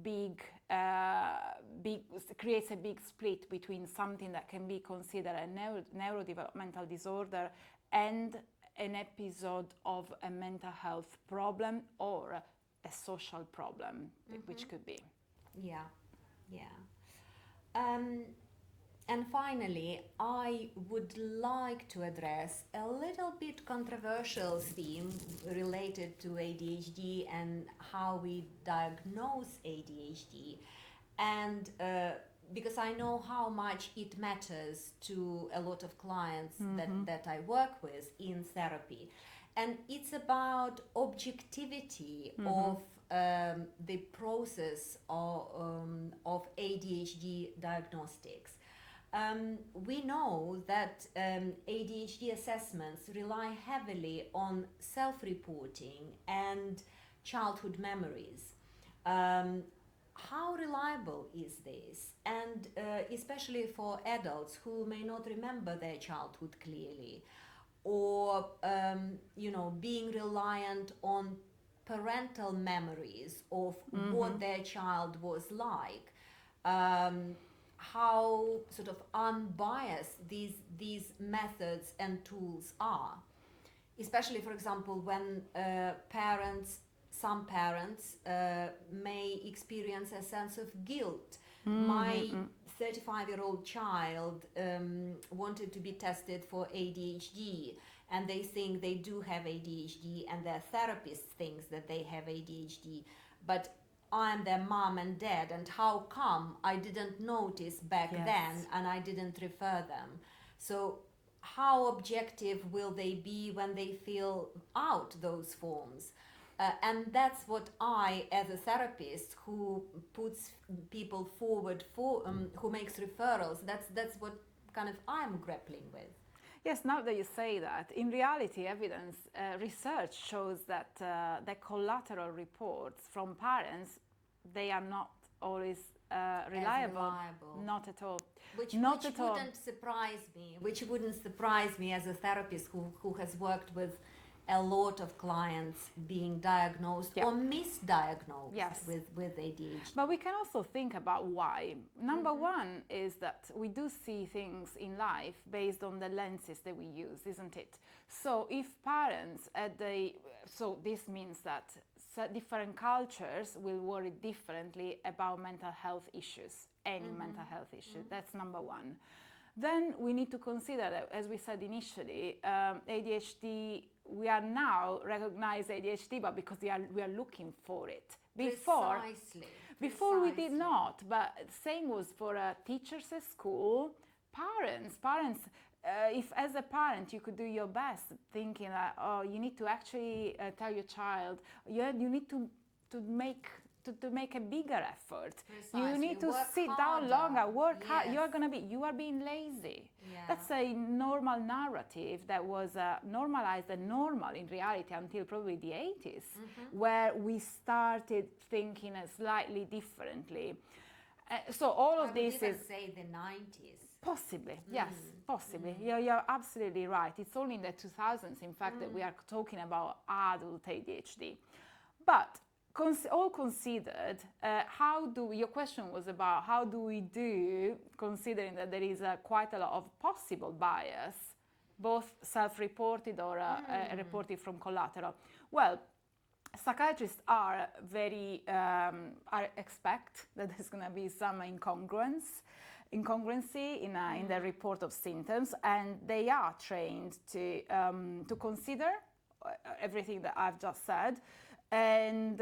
big creates a big split between something that can be considered a neurodevelopmental disorder and an episode of a mental health problem or a social problem, which could be. Yeah. And finally, I would like to address a little bit controversial theme related to ADHD and how we diagnose ADHD. And because I know how much it matters to a lot of clients that I work with in therapy. And it's about objectivity of the process of ADHD diagnostics. We know that ADHD assessments rely heavily on self-reporting and childhood memories. How reliable is this? And especially for adults who may not remember their childhood clearly, or being reliant on parental memories of what their child was like. How sort of unbiased these methods and tools are, especially, for example, when some parents may experience a sense of guilt. My 35-year-old child wanted to be tested for ADHD, and they think they do have ADHD, and their therapist thinks that they have ADHD, but I'm their mom and dad, and how come I didn't notice back then and I didn't refer them? So how objective will they be when they fill out those forms? And that's what I, as a therapist who puts people forward for, who makes referrals, that's what kind of I'm grappling with. Yes, now that you say that, in reality, evidence, research shows that the collateral reports from parents, they are not always reliable. Not at all. Which wouldn't surprise me as a therapist who has worked with a lot of clients being diagnosed or misdiagnosed with ADHD. But we can also think about why. Number one is that we do see things in life based on the lenses that we use, isn't it? So if parents so this means that different cultures will worry differently about mental health issues, any mental health issue. That's number one. Then we need to consider that, as we said initially, ADHD, we are now recognize ADHD, but because we are looking for it. Precisely. Before we did Precisely. not, but same was for teachers at school, parents. If as a parent you could do your best, thinking that you need to actually tell your child, you need to make to make a bigger effort. You Precisely. need to Work sit harder. down longer, work hard. Yes. You are being lazy. Yeah. That's a normal narrative that was normalized and normal in reality until probably the 80s, where we started thinking slightly differently. So all of I this would even is say the 90s. possibly, yes, possibly. You're absolutely right. It's only in the 2000s, in fact, that we are talking about adult ADHD. But all considered, your question was about how do we do, considering that there is quite a lot of possible bias, both self-reported or reported from collateral. Well, psychiatrists are expect that there's going to be some incongruency in the report of symptoms, and they are trained to consider everything that I've just said, and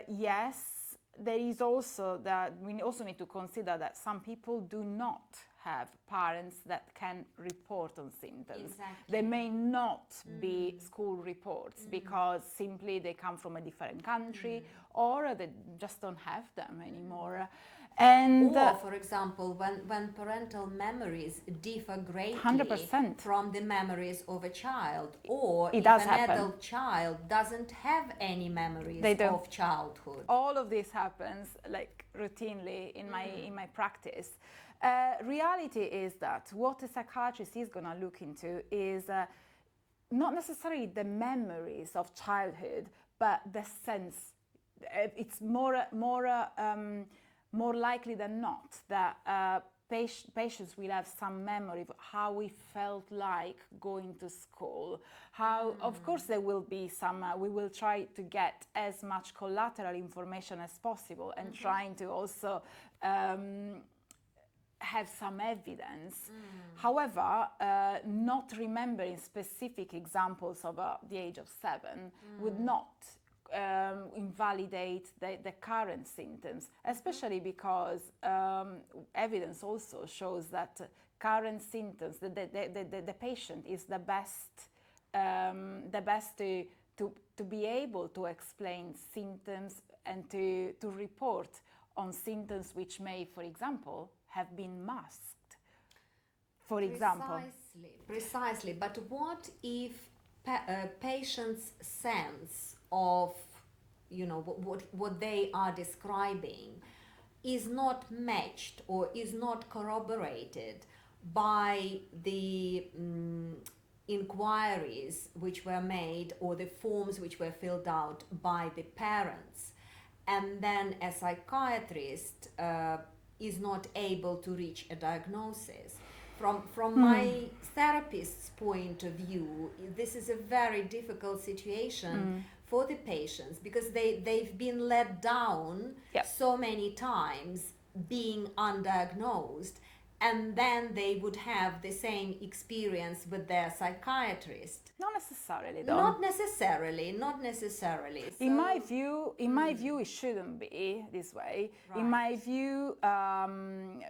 yes, there is also that we also need to consider that some people do not have parents that can report on symptoms. Exactly. They may not be school reports because simply they come from a different country or they just don't have them anymore. And or, for example, when parental memories differ greatly 100%. from the memories of a child, or It if does an happen. adult child doesn't have any memories They do. of childhood. All of this happens like routinely in my practice. Reality is that what a psychiatrist is going to look into is not necessarily the memories of childhood, but the sense. It's more likely than not that patients will have some memory of how we felt like going to school. How, of course, there will be some, we will try to get as much collateral information as possible and trying to also have some evidence. However, not remembering specific examples of the age of 7 would not invalidate the current symptoms, especially because evidence also shows that current symptoms, the patient is the best to be able to explain symptoms and to report on symptoms which may, for example, have been masked. For example. Precisely. But what if patients' sense of, what they are describing is not matched or is not corroborated by the inquiries which were made or the forms which were filled out by the parents, and then a psychiatrist is not able to reach a diagnosis? From my therapist's point of view, this is a very difficult situation for the patients, because they've been let down so many times being undiagnosed, and then they would have the same experience with their psychiatrist. Not necessarily, though. Not necessarily. So, In my view, it shouldn't be this way. Right. In my view,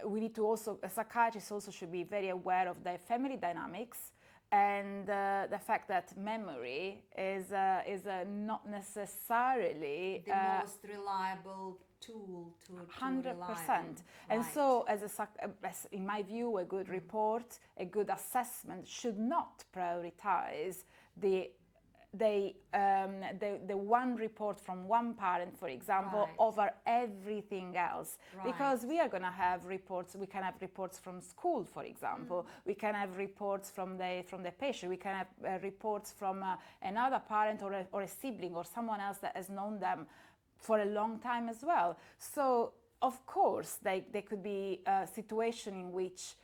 we need to also, a psychiatrist also should be very aware of the family dynamics and the fact that memory is not necessarily the most reliable tool to 100%. rely on. And Right. so, in my view, a good report, a good assessment should not prioritize the one report from one parent, for example, Right. over everything else. Right. Because we are going to have reports. We can have reports from school, for example. We can have reports from the patient. We can have reports from another parent or a sibling or someone else that has known them for a long time as well. So, of course, there could be a situation in which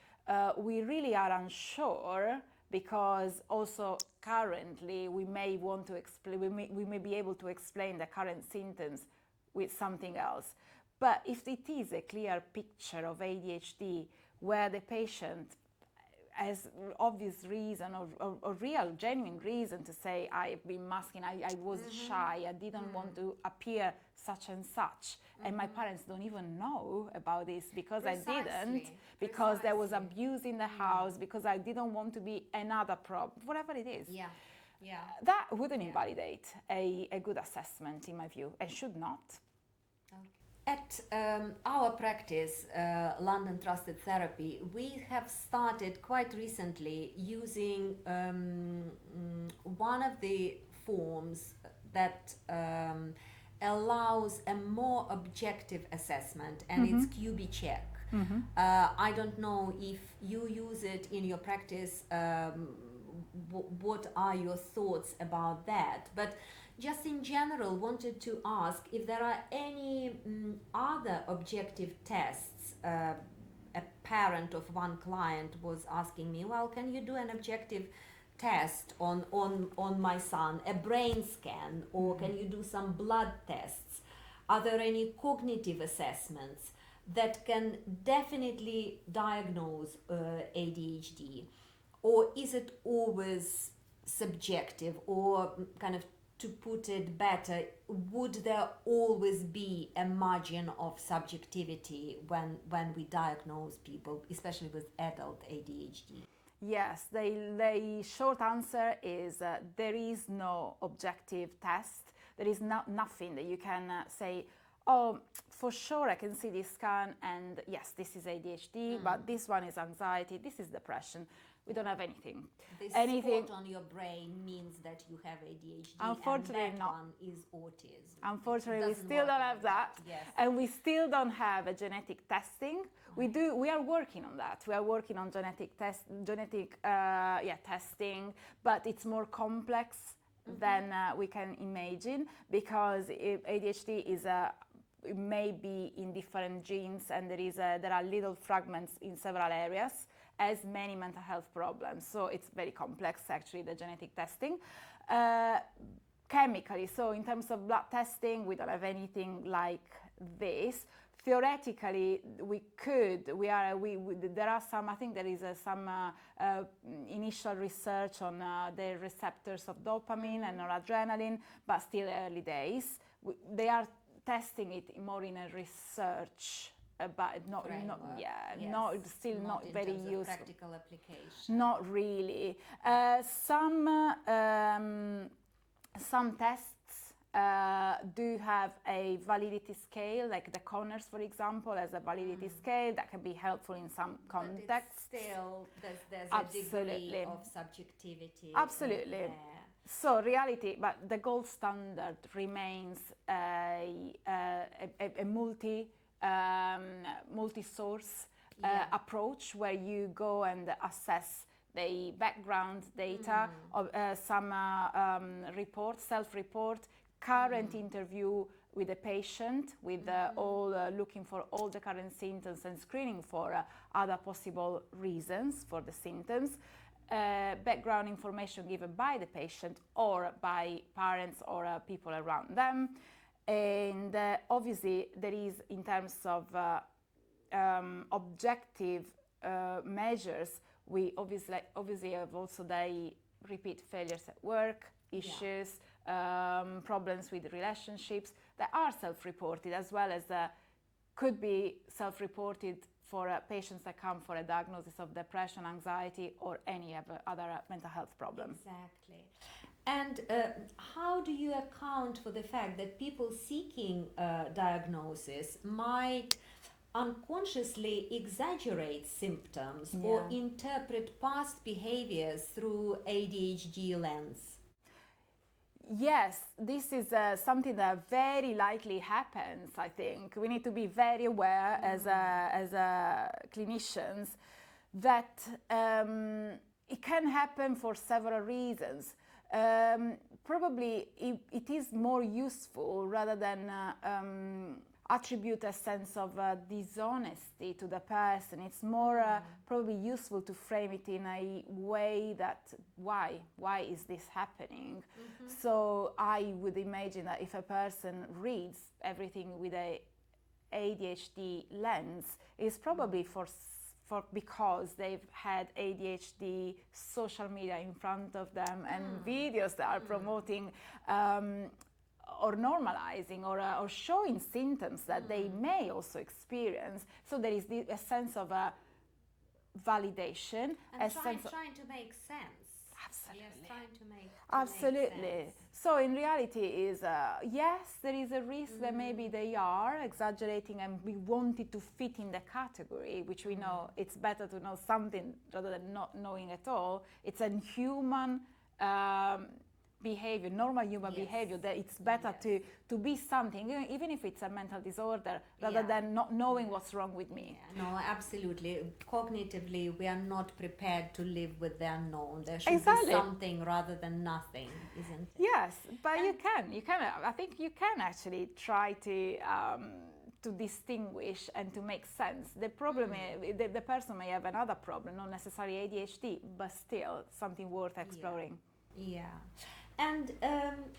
we really are unsure, because also currently we may want to explain, we may be able to explain the current symptoms with something else. But if it is a clear picture of ADHD where the patient as obvious reason or real, genuine reason to say I've been masking, I was shy, I didn't want to appear such and such. And my parents don't even know about this because I didn't, because there was abuse in the house, because I didn't want to be another problem, whatever it is. That wouldn't invalidate a good assessment in my view, and should not. At our practice, London Trusted Therapy, we have started quite recently using one of the forms that allows a more objective assessment, and it's QB check. I don't know if you use it in your practice. What are your thoughts about that? But just in general, wanted to ask if there are any other objective tests. A parent of one client was asking me, well, can you do an objective test on my son, a brain scan, or can you do some blood tests? Are there any cognitive assessments that can definitely diagnose ADHD? Or is it always subjective? Or kind of, to put it better, would there always be a margin of subjectivity when we diagnose people, especially with adult ADHD? Yes, the short answer is there is no objective test. There is nothing that you can say, oh, for sure I can see this scan and yes, this is ADHD, but this one is anxiety, this is depression. We don't have anything. This spot on your brain means that you have ADHD. Unfortunately, and that one is autism. Unfortunately, we still don't have that. Yes. And we still don't have a genetic testing. We are working on that. We are working on genetic testing, but it's more complex than we can imagine, because ADHD is it may be in different genes, and there are little fragments in several areas, as many mental health problems. So it's very complex, actually, the genetic testing. Chemically, so in terms of blood testing, we don't have anything like this. Theoretically, we could. There are some. I think there is some initial research on the receptors of dopamine and noradrenaline, but still early days. They are testing it more in a research, but not still not very useful. Practical application. Not really. Some tests do have a validity scale, like the Conners, for example, has a validity scale that can be helpful in some contexts. But still, there's a degree of subjectivity. Absolutely. So reality, but the gold standard remains a multi-source approach, where you go and assess the background data of some self-report, current interview with the patient, with looking for all the current symptoms and screening for other possible reasons for the symptoms, background information given by the patient or by parents or people around them. And obviously there is, in terms of objective measures, we obviously have also the repeat failures at work, issues, problems with relationships that are self-reported, as well as could be self-reported for patients that come for a diagnosis of depression, anxiety, or any other mental health problem. Exactly. And how do you account for the fact that people seeking diagnosis might unconsciously exaggerate symptoms or interpret past behaviors through ADHD lens? Yes, this is something that very likely happens, I think. We need to be very aware as clinicians that it can happen for several reasons. Probably it is more useful, rather than attribute a sense of dishonesty to the person. It's more probably useful to frame it in a way that why is this happening? So I would imagine that if a person reads everything with a ADHD lens, it's probably for because they've had ADHD, social media in front of them, and videos that are promoting or normalizing or showing symptoms that they may also experience. So there is a sense of validation, and trying to make sense. Absolutely. Yes, trying to make Absolutely. sense. So in reality is yes, there is a risk that maybe they are exaggerating and we wanted to fit in the category, which we know it's better to know something rather than not knowing at all. It's a human behavior, normal human behavior, that it's better to be something, even if it's a mental disorder, rather than not knowing what's wrong with me. Yeah, no, absolutely. Cognitively, we are not prepared to live with the unknown. There should be something rather than nothing, isn't it? Yes, but you can. I think you can actually try to distinguish and to make sense. The problem is the person may have another problem, not necessarily ADHD, but still something worth exploring. Yeah. And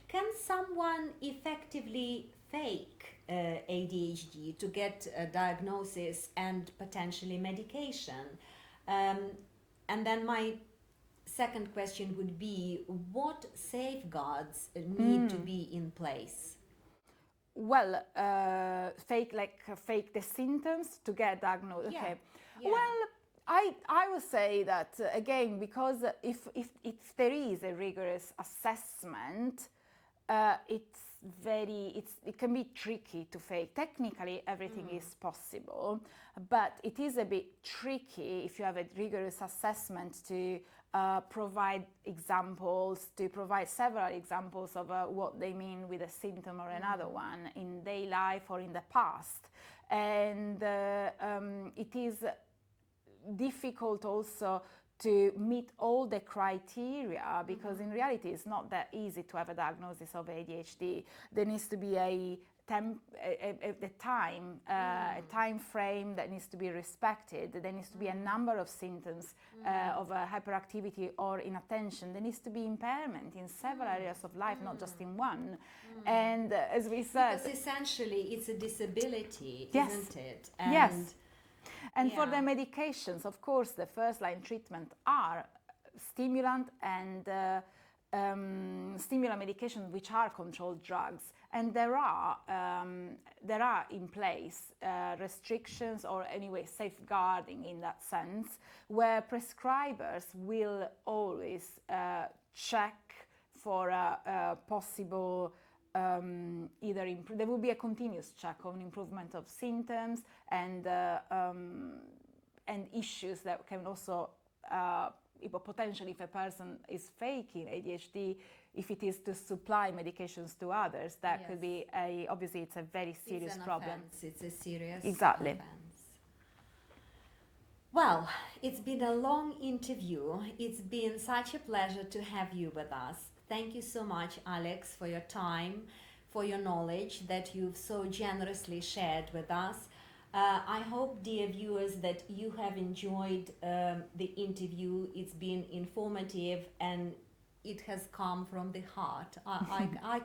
can someone effectively fake ADHD to get a diagnosis and potentially medication? And then my second question would be, what safeguards need to be in place? Well, fake the symptoms to get diagnosed. Okay. Yeah. Well, I would say that again, because if there is a rigorous assessment, it can be tricky to fake. Technically, everything is possible, but it is a bit tricky if you have a rigorous assessment to provide examples, to provide several examples of what they mean with a symptom or another one in their life or in the past. And it is difficult also to meet all the criteria, because in reality it's not that easy to have a diagnosis of ADHD. There needs to be a time frame that needs to be respected. There needs to be a number of symptoms of hyperactivity or inattention. There needs to be impairment in several areas of life, not just in one. And as we said, because essentially it's a disability, yes, isn't it? And yes. And for the medications, of course, the first-line treatment are stimulant and stimulant medications, which are controlled drugs. And there are in place restrictions, or anyway safeguarding in that sense, where prescribers will always check for possible there will be a continuous check on improvement of symptoms and issues that can also potentially, if a person is faking ADHD, if it is to supply medications to others, that could be obviously it's a very serious problem. It's a serious offense. Well, it's been a long interview. It's been such a pleasure to have you with us. Thank you so much, Alex, for your time, for your knowledge that you've so generously shared with us. I hope, dear viewers, that you have enjoyed the interview. It's been informative and it has come from the heart. I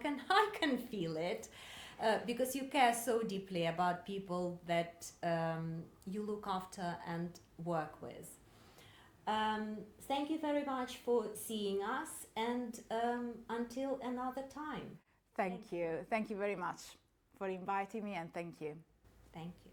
can feel it because you care so deeply about people that you look after and work with. Thank you very much for seeing us, and until another time. Thank you. Thank you very much for inviting me, and thank you. Thank you.